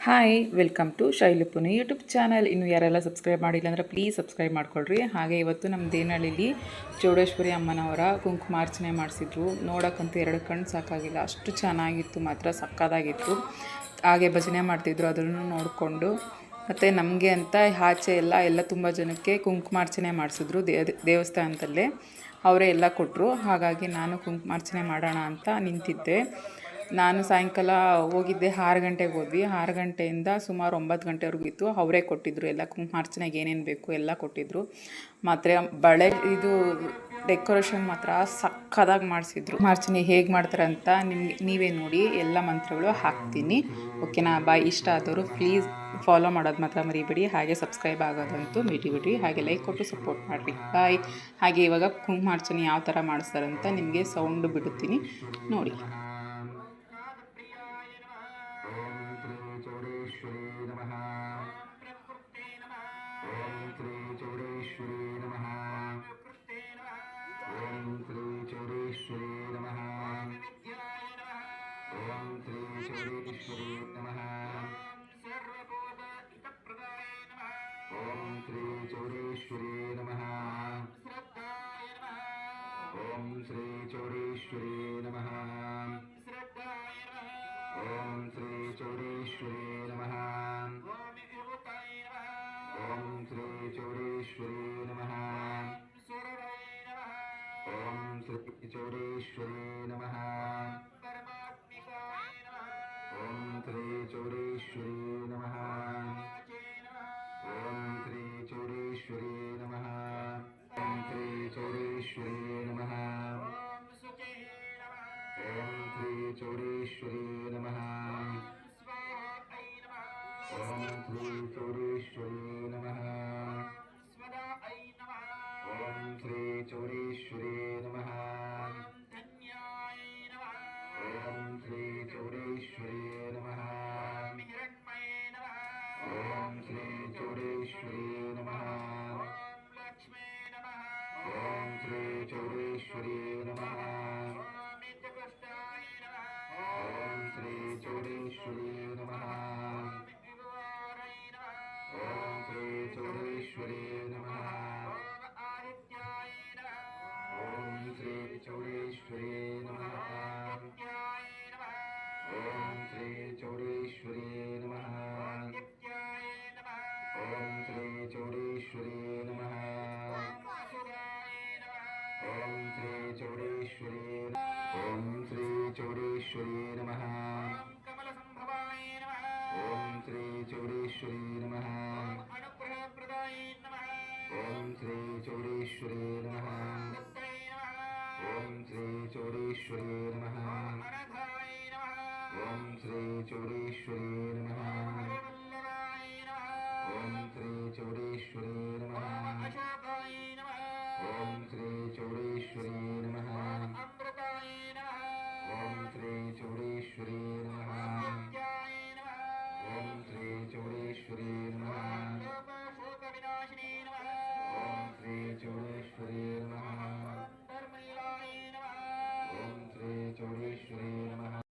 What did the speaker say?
Hi welcome to Shailupuni YouTube channel. ಇನ್ನು ಯಾರೆಲ್ಲ subscribe ಮಾಡಿಲ್ಲ ಅಂದರೆ ಪ್ಲೀಸ್ ಸಬ್ಸ್ಕ್ರೈಬ್ ಮಾಡ್ಕೊಳ್ರಿ. ಹಾಗೆ ಇವತ್ತು ನಮ್ಮ ದೇನಹಳ್ಳಿಲಿ ಚೌಡೇಶ್ವರಿ ಅಮ್ಮನವರ ಕುಂಕುಮಾರ್ಚನೆ ಮಾಡಿಸಿದ್ರು. ನೋಡೋಕ್ಕಂತೂ ಎರಡು ಕಣ್ಣು ಸಾಕಾಗಿಲ್ಲ, ಅಷ್ಟು ಚೆನ್ನಾಗಿತ್ತು, ಮಾತ್ರ ಸಕ್ಕದಾಗಿತ್ತು. ಹಾಗೆ ಭಜನೆ ಮಾಡ್ತಿದ್ರು, ಅದನ್ನು ನೋಡಿಕೊಂಡು ಮತ್ತು ನಮಗೆ ಅಂತ ಆಚೆ ಎಲ್ಲ ತುಂಬ ಜನಕ್ಕೆ ಕುಂಕುಮಾರ್ಚನೆ ಮಾಡಿಸಿದ್ರು ದೇವಸ್ಥಾನದಲ್ಲೇ. ಅವರೇ ಎಲ್ಲ ಕೊಟ್ಟರು. ಹಾಗಾಗಿ ನಾನು ಕುಂಕುಮಾರ್ಚನೆ ಮಾಡೋಣ ಅಂತ ನಿಂತಿದ್ದೆ. ನಾನು ಸಾಯಂಕಾಲ ಹೋಗಿದ್ದೆ, 6 ಗಂಟೆಗೆ ಹೋದ್ವಿ. 6 ಗಂಟೆಯಿಂದ ಸುಮಾರು 9 ಗಂಟೆವರೆಗೂ ಇತ್ತು. ಅವರೇ ಕೊಟ್ಟಿದ್ದರು ಎಲ್ಲ ಕುಂಕುಮಾರ್ಚನೆಗೆ ಏನೇನು ಬೇಕು ಎಲ್ಲ ಕೊಟ್ಟಿದ್ದರು. ಮತ್ತು ಬಳೆ ಇದು ಡೆಕೋರೇಷನ್ ಮಾತ್ರ ಸಕ್ಕದಾಗಿ ಮಾಡಿಸಿದ್ರು. ಕುಂಕುಮಾರ್ಚನೆ ಹೇಗೆ ಮಾಡ್ತಾರೆ ಅಂತ ನೀವೇ ನೋಡಿ. ಎಲ್ಲ ಮಂತ್ರಗಳು ಹಾಕ್ತೀನಿ, ಓಕೆನಾ? ಬಾಯ್. ಇಷ್ಟ ಆದವರು ಪ್ಲೀಸ್ ಫಾಲೋ ಮಾಡೋದು ಮಾತ್ರ ಮರಿಬೇಡಿ. ಹಾಗೆ ಸಬ್ಸ್ಕ್ರೈಬ್ ಆಗೋದಂತೂ ಬಿಡಿ. ಹಾಗೆ ಲೈಕ್ ಕೊಟ್ಟು ಸಪೋರ್ಟ್ ಮಾಡಿರಿ. ಬಾಯ್. ಹಾಗೆ ಇವಾಗ ಕುಂಕುಮಾರ್ಚನೆ ಯಾವ ಥರ ಮಾಡಿಸ್ತಾರಂತ ನಿಮಗೆ ಸೌಂಡು ಬಿಡುತ್ತೀನಿ, ನೋಡಿ.